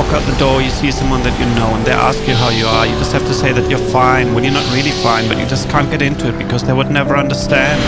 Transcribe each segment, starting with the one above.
walk out the door, you see someone that you know and they ask you how you are. You just have to say that you're fine when you're not really fine, but you just can't get into it because they would never understand.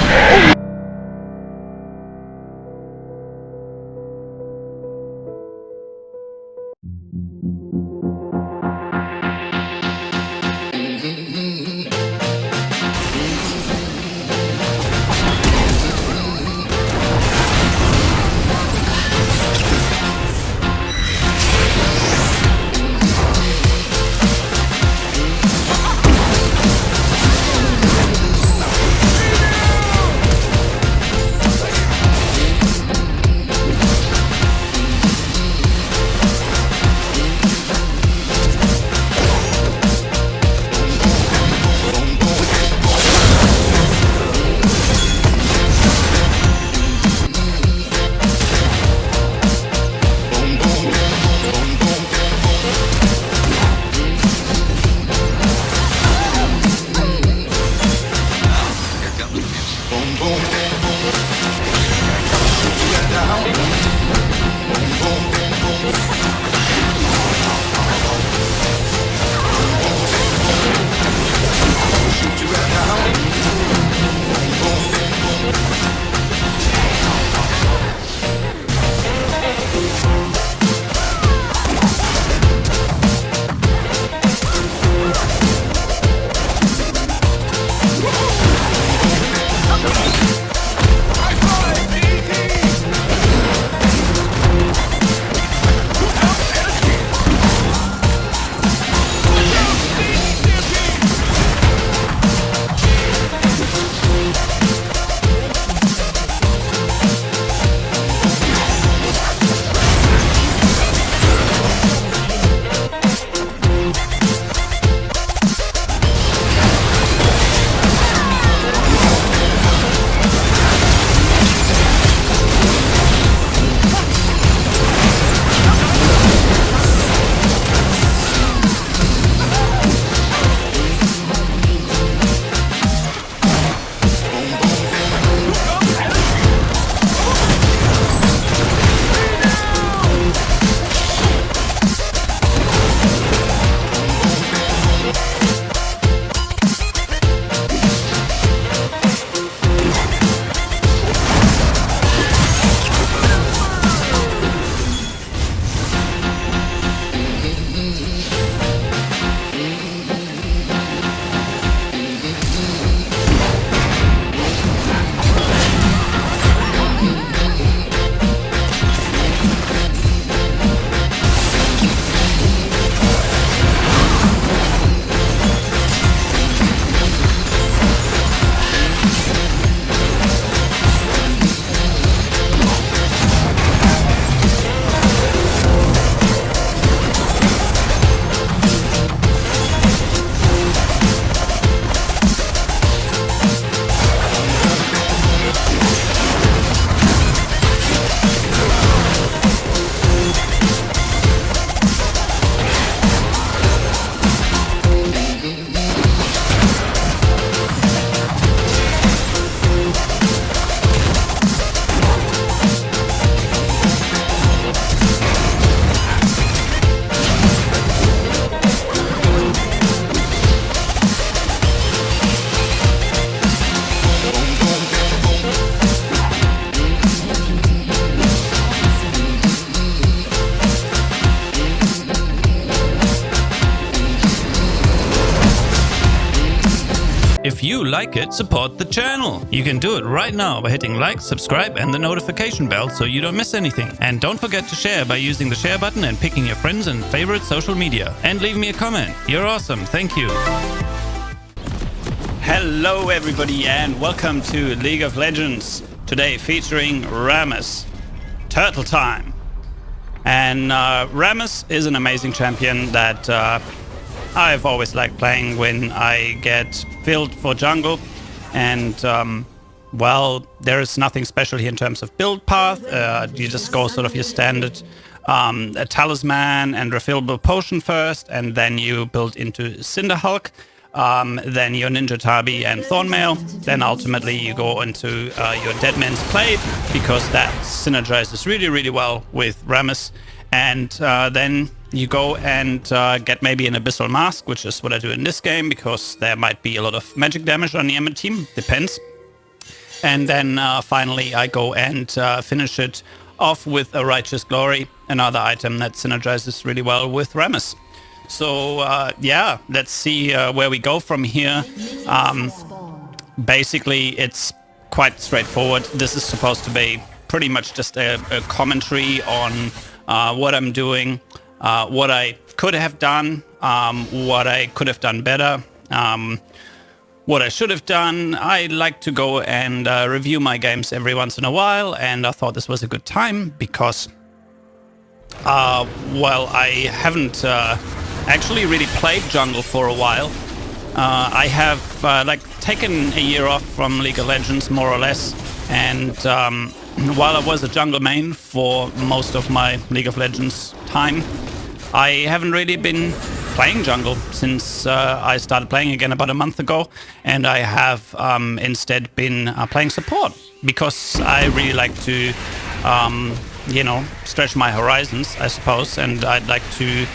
If you like it, support the channel. You can do it right now by hitting like, subscribe and the notification bell so you don't miss anything. And don't forget to share by using the share button and picking your friends and favorite social media. And leave me a comment. You're awesome. Thank you. Hello everybody and welcome to League of Legends. Today featuring Rammus. Turtle time. And Rammus is an amazing champion that I've always liked playing when I get filled for jungle. And well, there is nothing special here in terms of build path. You just go sort of your standard a talisman and refillable potion first, and then you build into Cinderhulk. Then your Ninja Tabi and Thornmail. Then ultimately you go into your Dead Man's Blade, because that synergizes really, really well with Rammus. And then you go and get maybe an Abyssal Mask, which is what I do in this game, because there might be a lot of magic damage on the enemy team, depends. And then finally I go and finish it off with a Righteous Glory, another item that synergizes really well with Rammus. So yeah, let's see where we go from here. Basically, it's quite straightforward. This is supposed to be pretty much just a commentary on what I'm doing, what I could have done, what I could have done better, what I should have done. I like to go and review my games every once in a while, and I thought this was a good time because, well, I haven't actually really played jungle for a while. I have like taken a year off from League of Legends, more or less, and while I was a jungle main for most of my League of Legends time, I haven't really been playing jungle since I started playing again about a month ago, and I have instead been playing support because I really like to, you know, stretch my horizons, I suppose, and I'd like to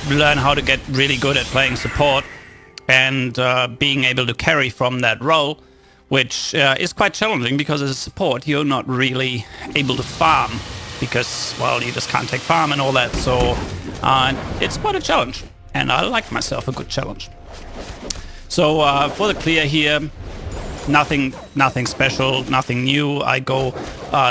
learn how to get really good at playing support and being able to carry from that role, which is quite challenging because as a support you're not really able to farm because, well, you just can't take farm and all that, so it's quite a challenge, and I like myself a good challenge. So for the clear here, nothing special, nothing new. I go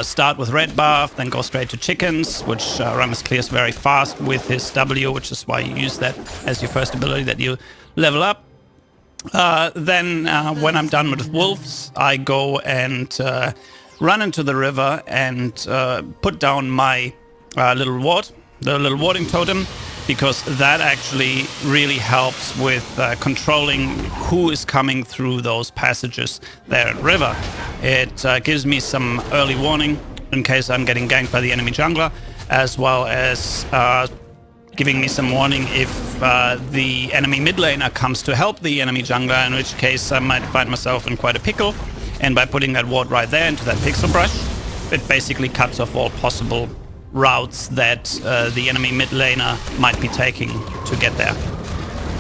start with red buff, then go straight to chickens, which Rammus clears very fast with his W, which is why you use that as your first ability that you level up. Then when I'm done with wolves, I go and run into the river and put down my little ward, the little warding totem, because that actually really helps with controlling who is coming through those passages there in river. It gives me some early warning in case I'm getting ganked by the enemy jungler, as well as giving me some warning if the enemy mid laner comes to help the enemy jungler, in which case I might find myself in quite a pickle. And by putting that ward right there into that pixel brush, it basically cuts off all possible routes that the enemy mid laner might be taking to get there.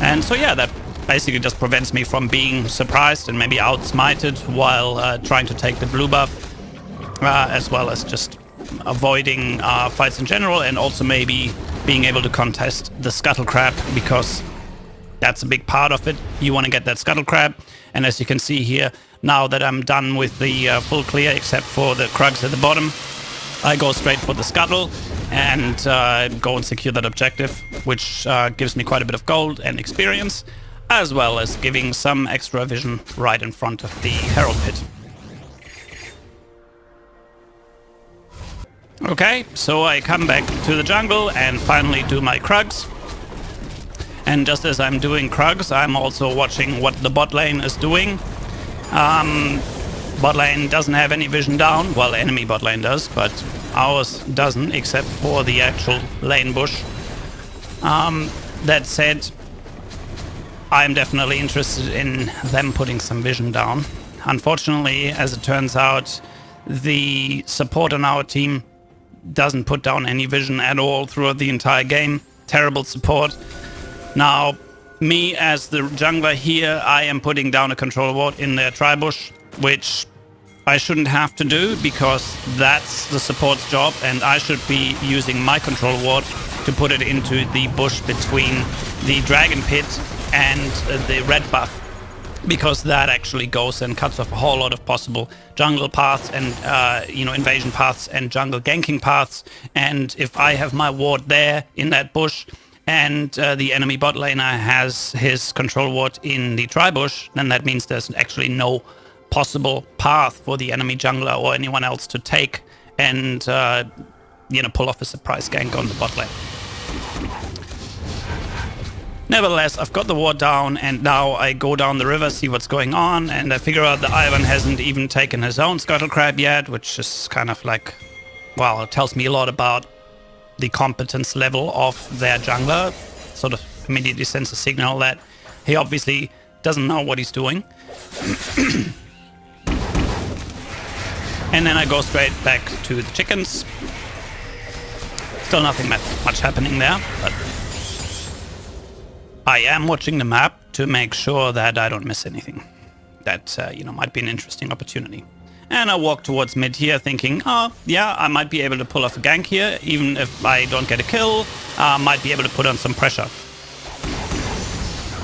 And so yeah, that basically just prevents me from being surprised and maybe outsmited while trying to take the blue buff, as well as just avoiding fights in general, and also maybe being able to contest the scuttle crab, because that's a big part of it. You want to get that scuttle crab, and as you can see here, now that I'm done with the full clear except for the Krugs at the bottom, I go straight for the scuttle and go and secure that objective, which gives me quite a bit of gold and experience, as well as giving some extra vision right in front of the Herald Pit. Okay, so I come back to the jungle and finally do my Krugs. And just as I'm doing Krugs, I'm also watching what the bot lane is doing. Bot lane doesn't have any vision down. Well, enemy bot lane does, but ours doesn't, except for the actual lane bush. That said, I'm definitely interested in them putting some vision down. Unfortunately, as it turns out, the support on our team doesn't put down any vision at all throughout the entire game. Terrible support. Now, me as the jungler here, I am putting down a control ward in their tri-bush, which I shouldn't have to do because that's the support's job, and I should be using my control ward to put it into the bush between the dragon pit and the red buff, because that actually goes and cuts off a whole lot of possible jungle paths and invasion paths and jungle ganking paths. And if I have my ward there in that bush and the enemy bot laner has his control ward in the tri-bush, then that means there's actually no possible path for the enemy jungler or anyone else to take and pull off a surprise gank on the bot lane. Nevertheless, I've got the ward down, and now I go down the river, see what's going on, and I figure out that Ivan hasn't even taken his own scuttle crab yet, which is kind of like, well, it tells me a lot about the competence level of their jungler. Sort of immediately sends a signal that he obviously doesn't know what he's doing. And then I go straight back to the chickens. Still nothing much happening there, but I am watching the map to make sure that I don't miss anything. That, might be an interesting opportunity. And I walk towards mid here thinking, oh, yeah, I might be able to pull off a gank here, even if I don't get a kill, might be able to put on some pressure.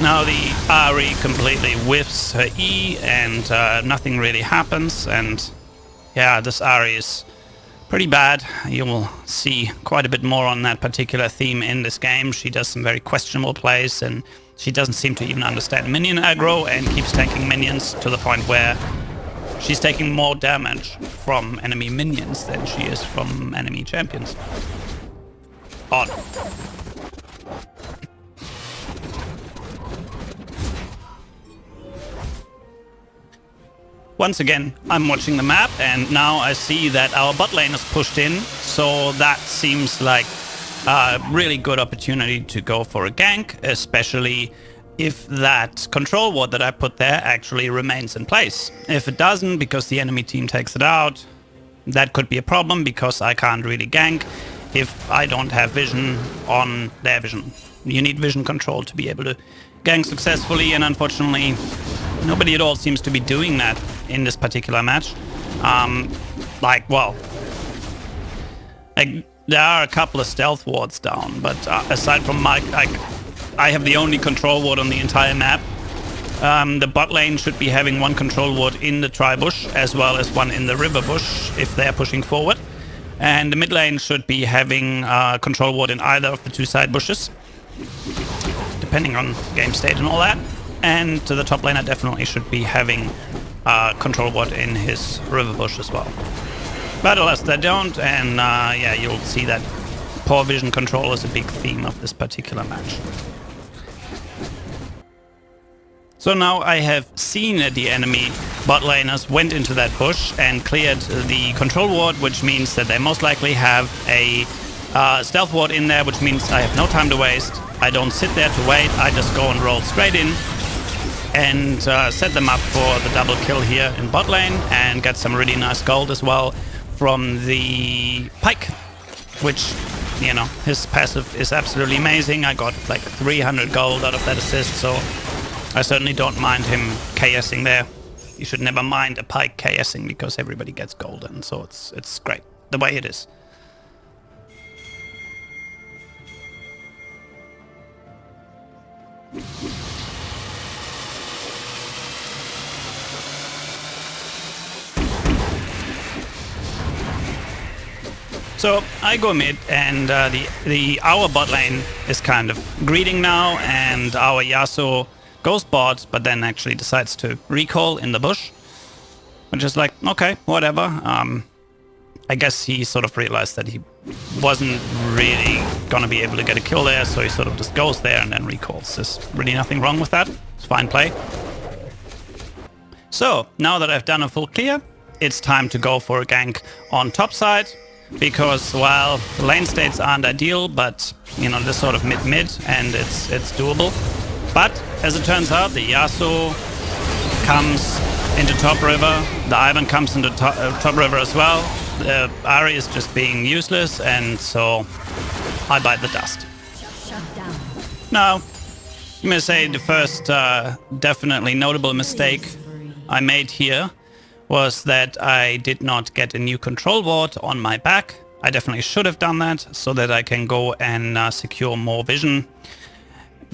Now the Ahri completely whiffs her E and nothing really happens, and yeah, this Ahri is pretty bad. You will see quite a bit more on that particular theme in this game. She does some very questionable plays, and she doesn't seem to even understand minion aggro and keeps tanking minions to the point where she's taking more damage from enemy minions than she is from enemy champions. Odd. Once again, I'm watching the map, and now I see that our bot lane is pushed in, so that seems like a really good opportunity to go for a gank, especially if that control ward that I put there actually remains in place. If it doesn't, because the enemy team takes it out, that could be a problem, because I can't really gank if I don't have vision on their vision. You need vision control to be able to gank successfully, and unfortunately nobody at all seems to be doing that in this particular match. There are a couple of stealth wards down, but aside from I have the only control ward on the entire map. The bot lane should be having one control ward in the tri-bush, as well as one in the river bush if they're pushing forward. And the mid lane should be having a control ward in either of the two side bushes, depending on game state and all that. And to the top laner definitely should be having a control ward in his river bush as well. But alas, they don't, and yeah, you'll see that poor vision control is a big theme of this particular match. So now I have seen that the enemy bot laners went into that bush and cleared the control ward, which means that they most likely have a stealth ward in there, which means I have no time to waste. I don't sit there to wait, I just go and roll straight in and set them up for the double kill here in bot lane, and get some really nice gold as well from the Pyke, which, you know, his passive is absolutely amazing. I got like 300 gold out of that assist, so I certainly don't mind him KSing there. You should never mind a Pyke KSing, because everybody gets golden, so it's great the way it is. So I go mid, and our bot lane is kind of greeting now, and our Yasuo goes bot, but then actually decides to recall in the bush, which is like, okay, whatever. I guess he sort of realized that he wasn't really gonna be able to get a kill there, so he sort of just goes there and then recalls. There's really nothing wrong with that. It's fine play. So now that I've done a full clear, it's time to go for a gank on top side. Because, well, lane states aren't ideal, but, you know, they're sort of mid-mid, and it's doable. But, as it turns out, the Yasuo comes into top river, the Ivan comes into top river as well, the Ahri is just being useless, and so I bite the dust. Now, you may say the first definitely notable mistake I made here was that I did not get a new control ward on my back. I definitely should have done that, so that I can go and secure more vision,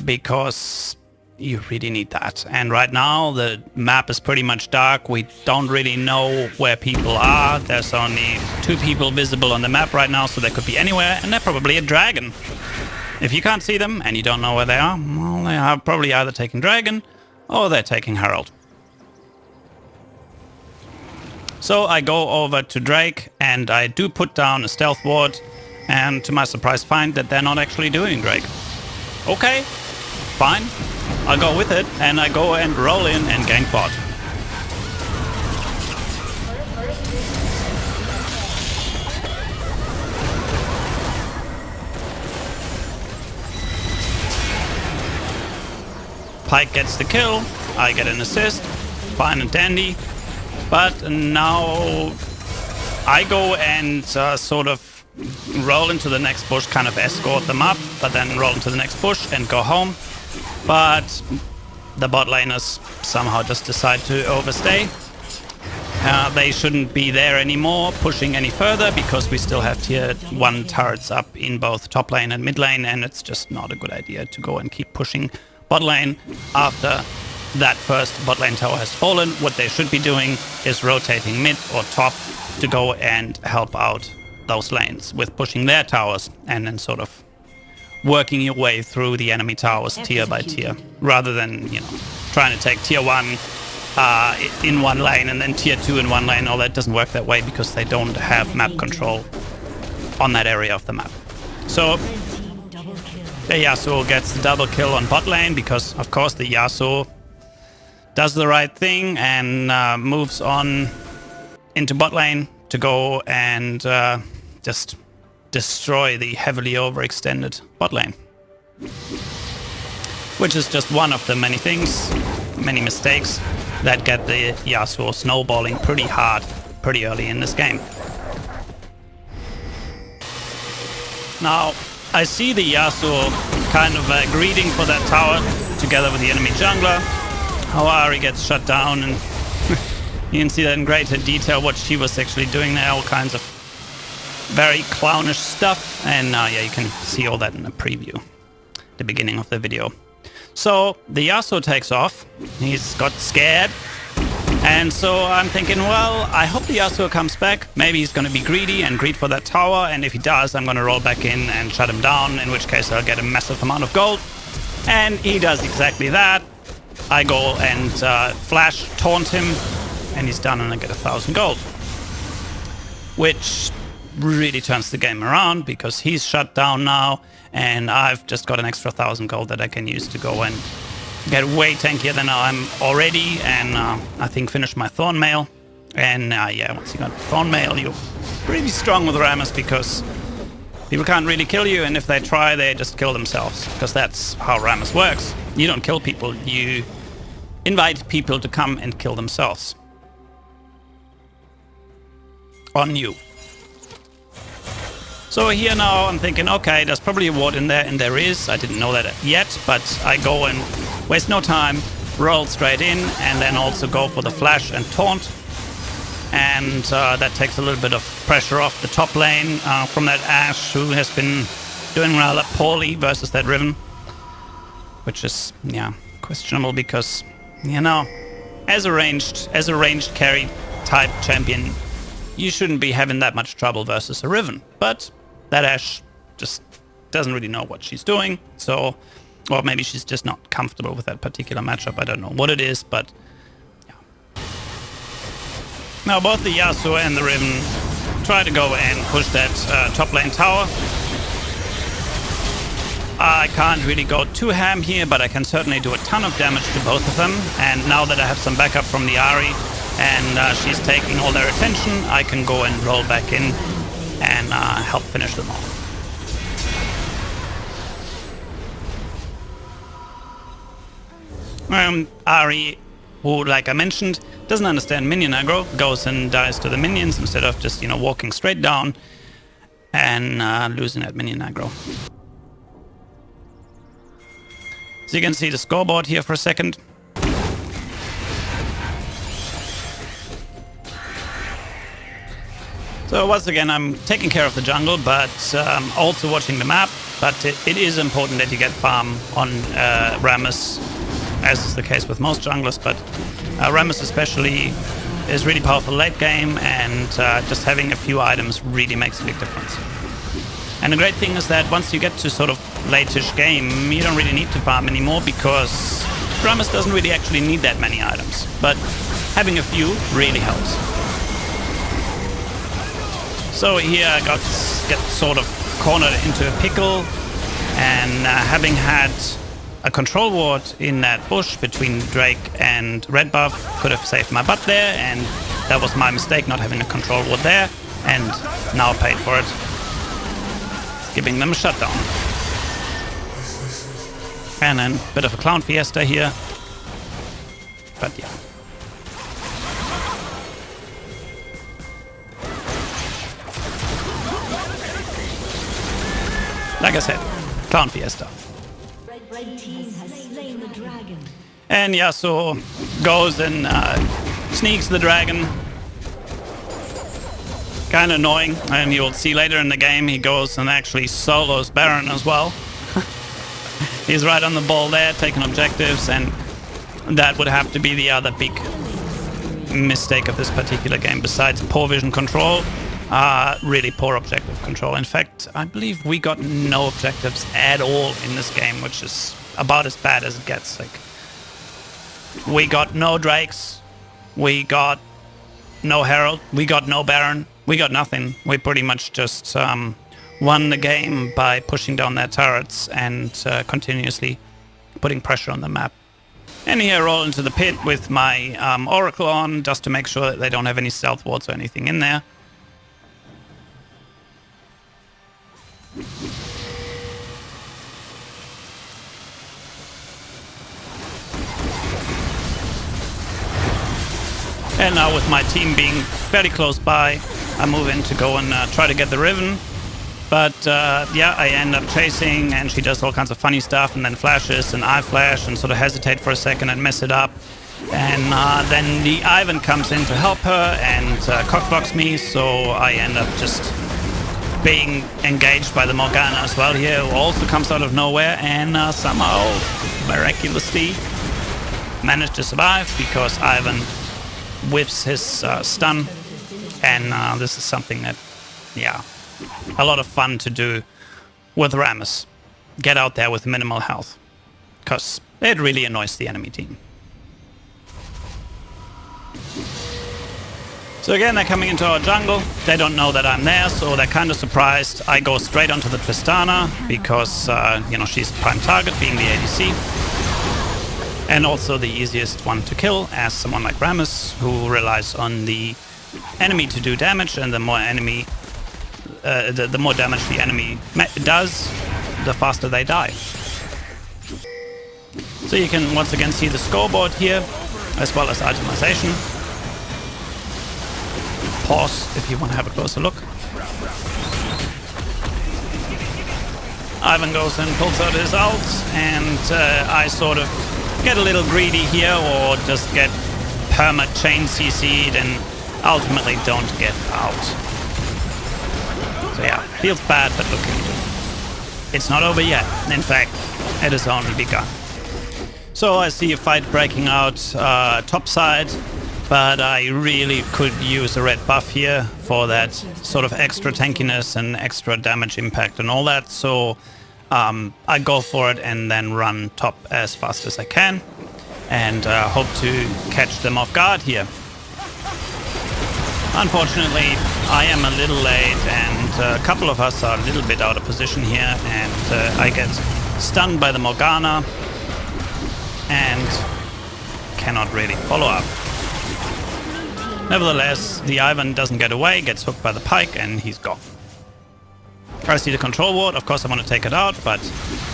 because you really need that. And right now the map is pretty much dark. We don't really know where people are. There's only 2 people visible on the map right now, so they could be anywhere, and they're probably a dragon. If you can't see them and you don't know where they are, well, they are probably either taking dragon or they're taking Herald. So I go over to Drake, and I do put down a stealth ward, and to my surprise find that they're not actually doing Drake. Okay, fine, I'll go with it, and I go and roll in and gank bot. Pyke gets the kill, I get an assist, fine and dandy. But now I go and sort of roll into the next bush, kind of escort them up, but then roll into the next bush and go home. But the bot laners somehow just decide to overstay. They shouldn't be there anymore, pushing any further, because we still have tier 1 turrets up in both top lane and mid lane, and it's just not a good idea to go and keep pushing bot lane after that first bot lane tower has fallen. What they should be doing is rotating mid or top to go and help out those lanes with pushing their towers, and then sort of working your way through the enemy towers tier by tier, rather than, you know, trying to take tier 1 in one lane and then tier 2 in one lane. All that doesn't work that way, because they don't have map control on that area of the map. So the Yasuo gets the double kill on bot lane, because of course the Yasuo does the right thing and moves on into bot lane to go and just destroy the heavily overextended bot lane. Which is just one of the many things, many mistakes that get the Yasuo snowballing pretty hard pretty early in this game. Now, I see the Yasuo kind of greeting for that tower together with the enemy jungler. How Ahri gets shut down, and you can see that in greater detail what she was actually doing there, all kinds of very clownish stuff. And yeah, you can see all that in the preview, the beginning of the video. So the Yasuo takes off. He's got scared. And so I'm thinking, well, I hope the Yasuo comes back. Maybe he's going to be greedy and greed for that tower. And if he does, I'm going to roll back in and shut him down, in which case I'll get a massive amount of gold. And he does exactly that. I go and flash taunt him, and he's done, and I get 1,000 gold. Which really turns the game around, because he's shut down now, and I've just got an extra 1,000 gold that I can use to go and get way tankier than I'm already, and I think finish my Thorn Mail. And yeah, once you got Thorn Mail, you're pretty strong with Rammus, because people can't really kill you, and if they try, they just kill themselves, because that's how Rammus works. You don't kill people, you invite people to come and kill themselves on you. So here now I'm thinking, okay, there's probably a ward in there, and there is. I didn't know that yet, but I go and waste no time, roll straight in, and then also go for the flash and taunt. And that takes a little bit of pressure off the top lane from that Ashe, who has been doing rather poorly versus that Riven. Which is, yeah, questionable, because, you know, as a ranged carry type champion, you shouldn't be having that much trouble versus a Riven. But that Ashe just doesn't really know what she's doing, so, or maybe she's just not comfortable with that particular matchup. I don't know what it is, but yeah. Now both the Yasuo and the Riven try to go and push that top lane tower. I can't really go too ham here, but I can certainly do a ton of damage to both of them. And now that I have some backup from the Ahri, and she's taking all their attention, I can go and roll back in and help finish them off. Ahri, who, like I mentioned, doesn't understand minion aggro, goes and dies to the minions instead of just, you know, walking straight down and losing that minion aggro. So you can see the scoreboard here for a second. So once again, I'm taking care of the jungle, but also watching the map. But it is important that you get farm on Rammus, as is the case with most junglers. But Rammus especially is really powerful late game, and just having a few items really makes a big difference. And the great thing is that once you get to sort of late-ish game, you don't really need to farm anymore, because Rammus doesn't really actually need that many items. But having a few really helps. So here I get sort of cornered into a pickle, and having had a control ward in that bush between Drake and Red Buff could have saved my butt there, and that was my mistake not having a control ward there, and now paid for it, giving them a shutdown. And then a bit of a clown fiesta here, but yeah. Like I said, Clown Fiesta. Red team has slain the dragon. And Yasuo goes and sneaks the dragon. Kind of annoying, and you'll see later in the game he goes and actually solos Baron as well. He's right on the ball there, taking objectives, and that would have to be the other big mistake of this particular game, besides poor vision control. Really poor objective control. In fact, I believe we got no objectives at all in this game, which is about as bad as it gets. Like, we got no Drakes, we got no Herald, we got no Baron, we got nothing. We pretty much just won the game by pushing down their turrets and continuously putting pressure on the map. And here I roll into the pit with my Oracle on, just to make sure that they don't have any stealth wards or anything in there. And now with my team being fairly close by, I move in to go and try to get the Riven. But yeah, I end up chasing, and she does all kinds of funny stuff, and then flashes, and I flash, and sort of hesitate for a second and mess it up. And then the Ivan comes in to help her and cockblocks me, so I end up just being engaged by the Morgana as well here, who also comes out of nowhere and somehow miraculously managed to survive because Ivan whiffs his stun. And this is something that, yeah, a lot of fun to do with Rammus. Get out there with minimal health, because it really annoys the enemy team. So again, they're coming into our jungle. They don't know that I'm there, so they're kind of surprised. I go straight onto the Tristana because, you know, she's a prime target, being the ADC. And also the easiest one to kill, as someone like Rammus, who relies on the enemy to do damage, and the more enemy, the more damage the enemy does, the faster they die. So you can once again see the scoreboard here, as well as itemization. Pause if you want to have a closer look. Ivan goes and pulls out his ult, and I sort of get a little greedy here, or just get perma chain CC'd and ultimately don't get out. So yeah, feels bad, but look, it's not over yet. In fact, it has only begun. So I see a fight breaking out top side, but I really could use a red buff here for that sort of extra tankiness and extra damage impact and all that. So I go for it and then run top as fast as I can, and hope to catch them off guard here. Unfortunately, I am a little late, and a couple of us are a little bit out of position here, and I get stunned by the Morgana and cannot really follow up. Nevertheless, the Ivan doesn't get away, gets hooked by the pike, and he's gone. I see the control ward. Of course I want to take it out, but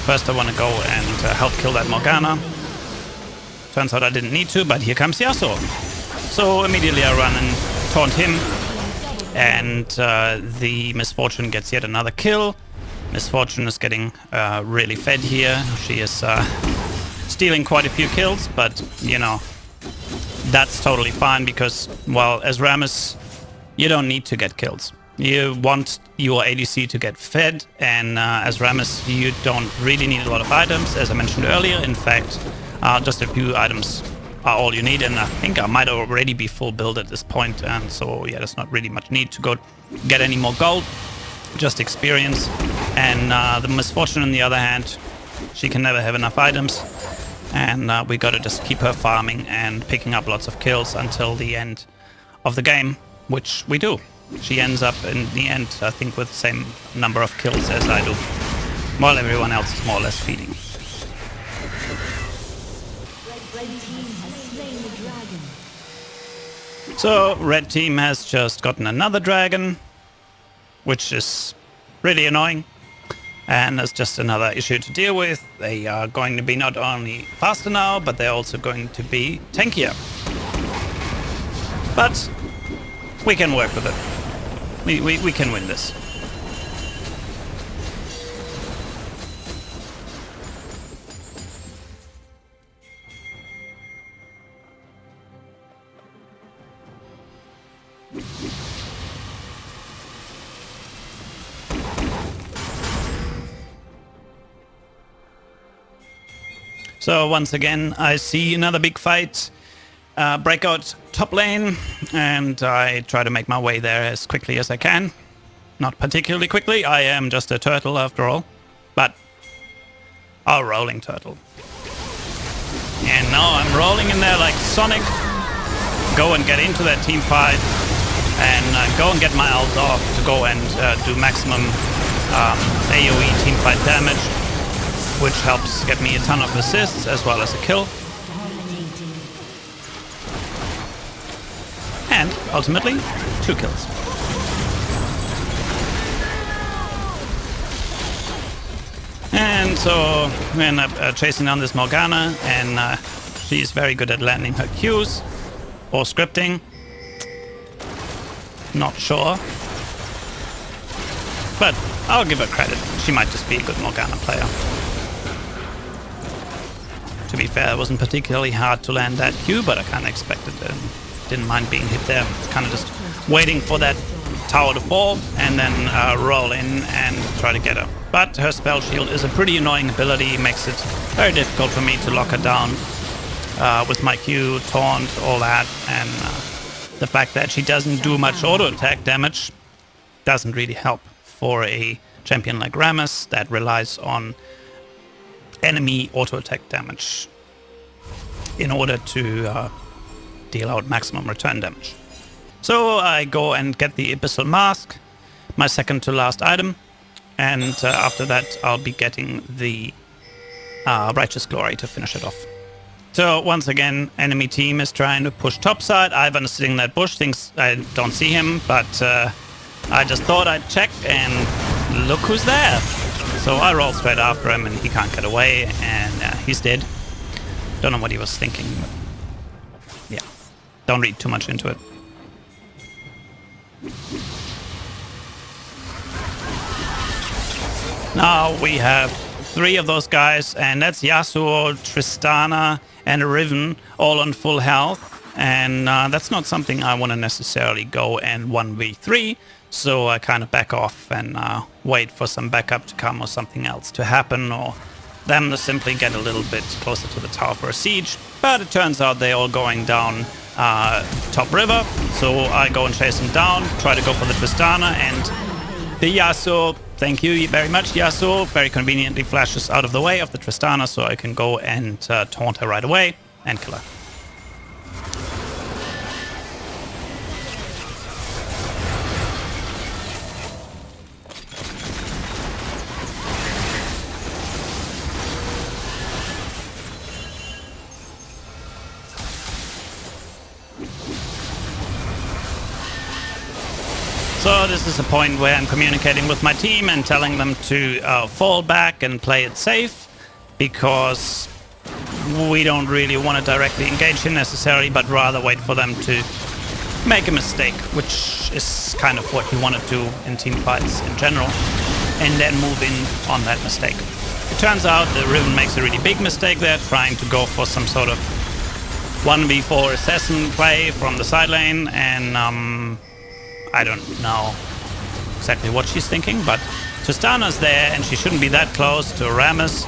first I want to go and help kill that Morgana. Turns out I didn't need to, but here comes Yasuo. So immediately I run and taunt him, and the Misfortune gets yet another kill. Misfortune is getting really fed here. She is stealing quite a few kills, but you know, that's totally fine, because, well, as Rammus, you don't need to get kills. You want your ADC to get fed, and as Rammus, you don't really need a lot of items, as I mentioned earlier. In fact, just a few items are all you need, and I think I might already be full build at this point, and so yeah, there's not really much need to go get any more gold, just experience. And the Misfortune, on the other hand, she can never have enough items, and we gotta just keep her farming and picking up lots of kills until the end of the game, which we do. She ends up in the end, I think, with the same number of kills as I do, while everyone else is more or less feeding. So red team has just gotten another dragon, which is really annoying, and there's just another issue to deal with. They are going to be not only faster now, but they're also going to be tankier. But we can work with it. We can win this. So once again, I see another big fight. Breakout top lane, and I try to make my way there as quickly as I can. Not particularly quickly, I am just a turtle after all, but a rolling turtle. And now I'm rolling in there like Sonic. Go and get into that team fight, and go and get my ult off to go and do maximum AoE team fight damage, which helps get me a ton of assists as well as a kill. And ultimately, 2 kills. And so we end up chasing down this Morgana, and she's very good at landing her Qs or scripting. Not sure. But I'll give her credit. She might just be a good Morgana player. To be fair, it wasn't particularly hard to land that Q, but I kind of expected it. Didn't mind being hit there. Kind of just waiting for that tower to fall and then roll in and try to get her. But her spell shield is a pretty annoying ability. Makes it very difficult for me to lock her down with my Q, taunt, all that. And the fact that she doesn't do much auto attack damage doesn't really help for a champion like Rammus that relies on enemy auto attack damage in order to deal out maximum return damage. So I go and get the Abyssal Mask, my second to last item, and after that I'll be getting the Righteous Glory to finish it off. So once again, enemy team is trying to push topside. Ivan is sitting in that bush, thinks I don't see him, but I just thought I'd check, and look who's there. So I roll straight after him, and he can't get away, and he's dead. Don't know what he was thinking, but yeah, don't read too much into it. Now we have 3 of those guys, and that's Yasuo, Tristana, and Riven, all on full health. And that's not something I want to necessarily go and 1v3, so I kind of back off and wait for some backup to come or something else to happen, or them to simply get a little bit closer to the tower for a siege. But it turns out they're all going down top river, so I go and chase them down, try to go for the Tristana, and the Yasuo, thank you very much Yasuo, very conveniently flashes out of the way of the Tristana, so I can go and taunt her right away and kill her. So this is a point where I'm communicating with my team and telling them to fall back and play it safe, because we don't really want to directly engage him necessarily, but rather wait for them to make a mistake, which is kind of what you want to do in team fights in general, and then move in on that mistake. It turns out the Riven makes a really big mistake there, trying to go for some sort of 1v4 assassin play from the side lane, and I don't know exactly what she's thinking, but Tristana's there and she shouldn't be that close to Rammus.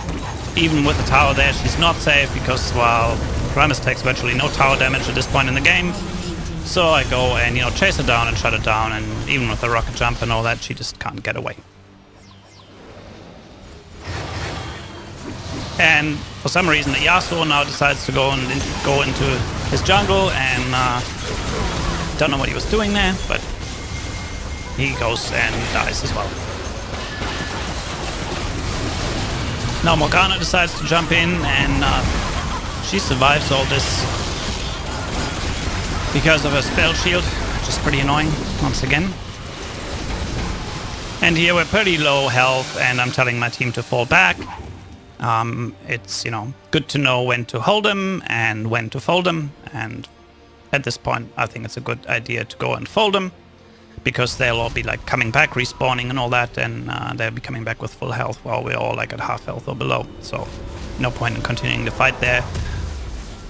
Even with the tower there, she's not safe because, well, Rammus takes virtually no tower damage at this point in the game. So I go and, you know, chase her down and shut her down, and even with the rocket jump and all that, she just can't get away. And for some reason, the Yasuo now decides to go into his jungle, and don't know what he was doing there, but he goes and dies as well. Now Morgana decides to jump in, and she survives all this because of her spell shield, which is pretty annoying once again. And here we're pretty low health, and I'm telling my team to fall back. It's, you know, good to know when to hold them and when to fold them, and at this point I think it's a good idea to go and fold them, because they'll all be like coming back, respawning and all that, and they'll be coming back with full health while we're all like at half health or below. So no point in continuing the fight there.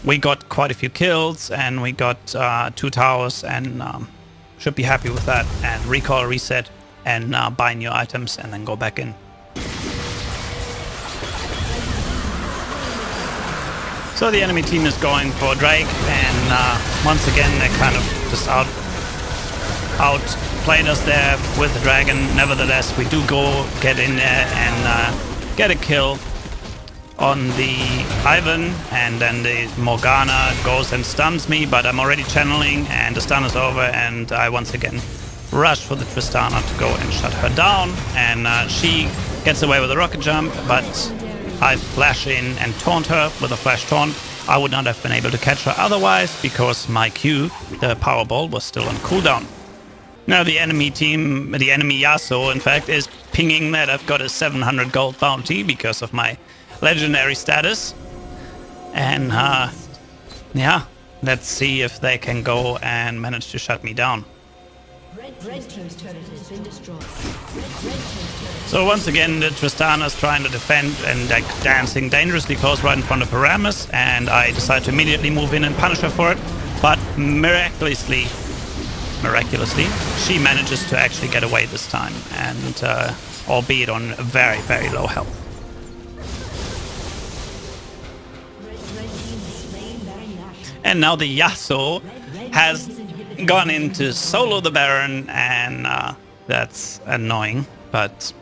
We got quite a few kills, and we got 2 towers, and should be happy with that, and recall, reset, and buy new items, and then go back in. So the enemy team is going for Drake, and once again they kind of just outplayed us there with the dragon. Nevertheless, we do get in there and get a kill on the Ivan, and then the Morgana goes and stuns me, but I'm already channeling and the stun is over, and I once again rush for the Tristana to go and shut her down, and she gets away with a rocket jump, but I flash in and taunt her with a flash taunt. I would not have been able to catch her otherwise because my Q, the Powerball, was still on cooldown. Now the enemy team, the enemy Yasuo, in fact, is pinging that I've got a 700 gold bounty because of my legendary status. And yeah, let's see if they can go and manage to shut me down. Red team's turret has been destroyed. So once again, the Tristana's trying to defend and like dancing dangerously close right in front of her Rammus, and I decide to immediately move in and punish her for it. But miraculously, she manages to actually get away this time, and albeit on very, very low health. And now the Yasuo has gone into solo the Baron, and that's annoying, but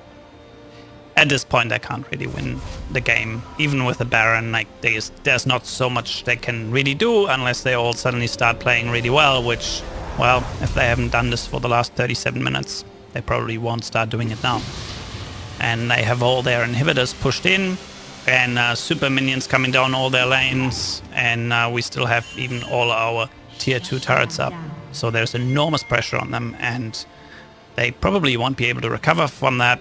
at this point I can't really win the game. Even with the Baron, like there's not so much they can really do unless they all suddenly start playing really well, which, well, if they haven't done this for the last 37 minutes, they probably won't start doing it now. And they have all their inhibitors pushed in, and super minions coming down all their lanes, and we still have even all our tier 2 turrets up. So there's enormous pressure on them, and they probably won't be able to recover from that.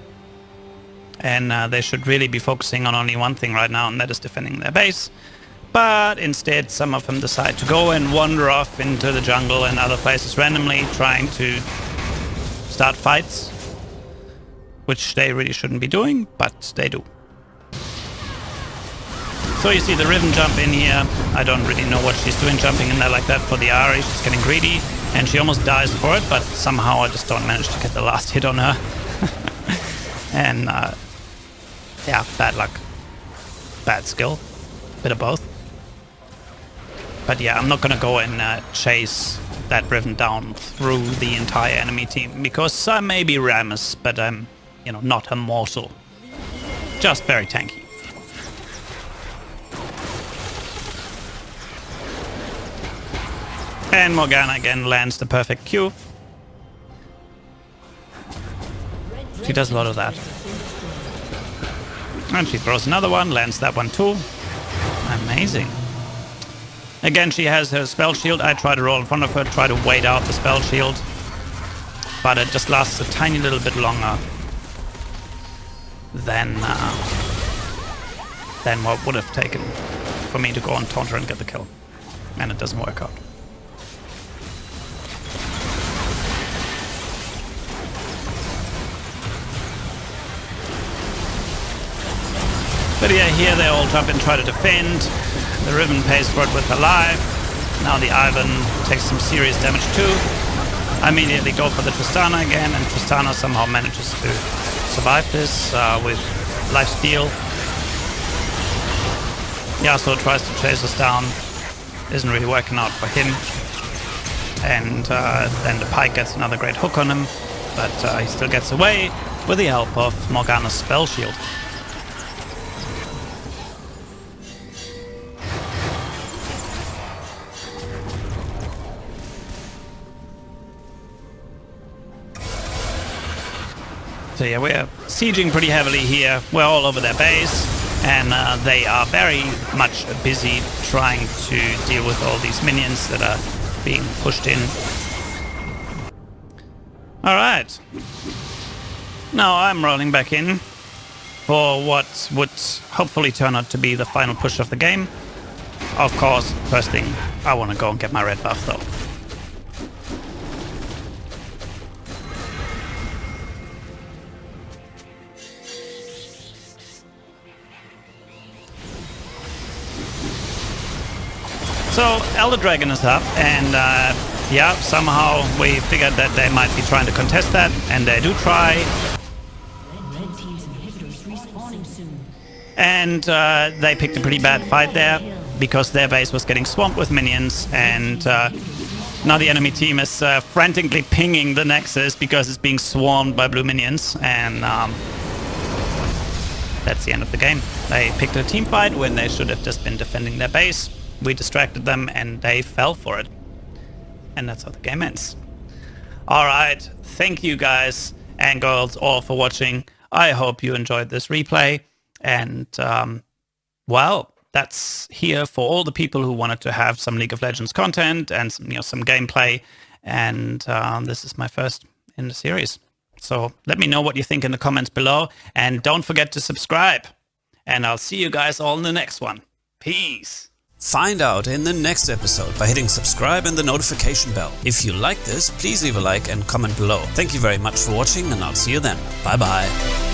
And they should really be focusing on only one thing right now, and that is defending their base. But instead, some of them decide to go and wander off into the jungle and other places randomly, trying to start fights, which they really shouldn't be doing, but they do. So you see the Riven jump in here. I don't really know what she's doing jumping in there like that for the Ahri. She's getting greedy, and she almost dies for it, but somehow I just don't manage to get the last hit on her. And yeah, bad luck. Bad skill. Bit of both. But yeah, I'm not gonna go and chase that Riven down through the entire enemy team, because I may be Rammus, but I'm, you know, not immortal. Just very tanky. And Morgana again lands the perfect Q. She does a lot of that. And she throws another one, lands that one too. Amazing. Again, she has her spell shield. I try to roll in front of her, try to wait out the spell shield. But it just lasts a tiny little bit longer than what would have taken for me to go and taunt her and get the kill. And it doesn't work out. But yeah, here they all jump in, try to defend. The Riven pays for it with her life. Now the Ivan takes some serious damage too. I immediately go for the Tristana again, and Tristana somehow manages to survive this with lifesteal. Yasuo tries to chase us down. Isn't really working out for him. And then the Pike gets another great hook on him, but he still gets away with the help of Morgana's spell shield. So yeah, we're sieging pretty heavily here. We're all over their base, and they are very much busy trying to deal with all these minions that are being pushed in. Alright. Now I'm rolling back in for what would hopefully turn out to be the final push of the game. Of course, first thing, I want to go and get my red buff though. So Elder Dragon is up, and yeah, somehow we figured that they might be trying to contest that, and they do try. Red team's inhibitors respawning soon. And they picked a pretty bad fight there because their base was getting swamped with minions, and now the enemy team is frantically pinging the Nexus because it's being swarmed by blue minions, and that's the end of the game. They picked a team fight when they should have just been defending their base. We distracted them and they fell for it. And that's how the game ends. Alright, thank you guys and girls all for watching. I hope you enjoyed this replay. And, well, that's here for all the people who wanted to have some League of Legends content and some gameplay. And this is my first in the series. So let me know what you think in the comments below. And don't forget to subscribe. And I'll see you guys all in the next one. Peace. Find out in the next episode by hitting subscribe and the notification bell. If you like this, please leave a like and comment below. Thank you very much for watching, and I'll see you then. Bye bye.